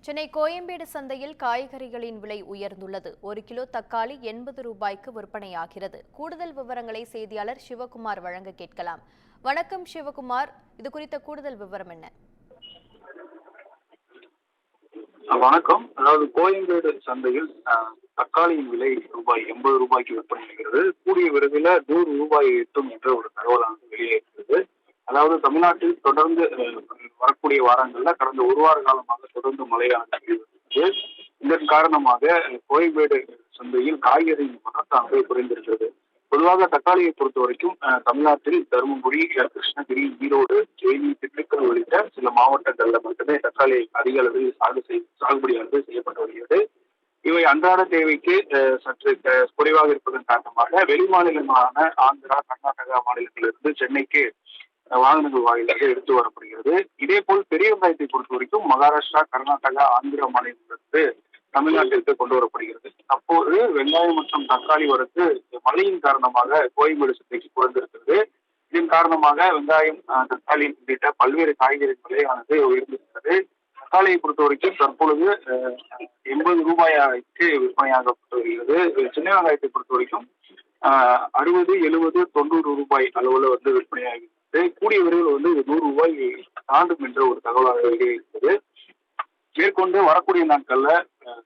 சென்னை கோயம்பேடு சந்தையில் காய்கறிகளின் விலை உயர்ந்துள்ளது. 1 கிலோ தக்காளி 80 ரூபாய்க்கு விற்பனையாகிறது. கூடுதல் விவரங்களை செய்தியாளர் சிவகுமார் வழங்க கேட்கலாம். வணக்கம் சிவகுமார், இது குறித்த கூடுதல் விவரம் என்ன? வணக்கம். அதாவது கோயம்பேடு சந்தையில் தக்காளியின் விலை ரூபாய் 80 ரூபாய்க்கு விற்பனையாகிறது. கூடிய விரைவில் 100 ரூபாய் எட்டும் என்ற ஒரு தகவலானது வெளியே இருக்கிறது. அதாவது தமிழ்நாட்டில் தொடர்ந்து வரக்கூடிய வாரங்கள்ல கடந்த ஒரு வார காலமாக தொடர்ந்து மழையானது. இதன் காரணமாக கோயம்பேடு சந்தையில் காய்கறியின் மகத்தானது குறைந்திருக்கிறது. பொதுவாக தக்காளியை பொறுத்த வரைக்கும் தமிழ்நாட்டில் தருமபுரி, கிருஷ்ணகிரி, ஈரோடு, தேனி, திண்டுக்கல் உள்ளிட்ட சில மாவட்டங்கள்ல மட்டுமே தக்காளி அதிக அளவில் சாகுபடியானது செய்யப்பட்டு வருகிறது. இவை அன்றாட தேவைக்கு சற்று குறைவாக இருப்பதன் காரணமாக வெளி மாநிலங்களான ஆந்திரா, கர்நாடகா மாநிலத்திலிருந்து சென்னைக்கு வாகனங்கள் வாயிலாக எடுத்து வரப்படுகிறது. இதே போல் பெரிய வெங்காயத்தை பொறுத்த வரைக்கும் மகாராஷ்டிரா, கர்நாடகா, ஆந்திரா மாநிலத்திலிருந்து தமிழ்நாட்டிற்கு கொண்டு வரப்படுகிறது. அப்போது வெங்காயம் மற்றும் தக்காளி வரத்து மழையின் காரணமாக கோயம்பேடு சந்தைக்கு குறைந்திருக்கிறது. இதன் காரணமாக வெங்காயம், தக்காளி உள்ளிட்ட பல்வேறு காய்கறி விலையானது உயர்ந்திருக்கிறது. தக்காளியை பொறுத்த வரைக்கும் தற்பொழுது 80 ரூபாய்க்கு விற்பனையாகப்பட்டு வருகிறது. சின்ன வெங்காயத்தை பொறுத்த வரைக்கும் 60, 70, 90 ரூபாய் அளவுல விற்பனையாகிறது. கூடிய விரைவில் 100 ரூபாய் தாண்டும் என்ற ஒரு தகவலாக இருக்கிறது. மேற்கொண்டு வரக்கூடிய நாட்கள்ல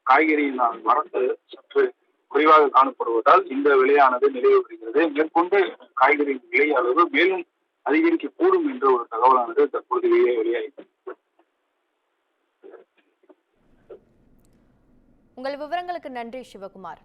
காய்கறியின் வரத்து சற்று குறைவாக காணப்படுவதால் இந்த விலையானது நிலவி வருகிறது. மேற்கொண்டு காய்கறியின் விலை அளவு மேலும் அதிகரிக்கக்கூடும் என்ற ஒரு தகவலானது தற்போது வெளியாகிறது. உங்கள் விவரங்களுக்கு நன்றி சிவகுமார்.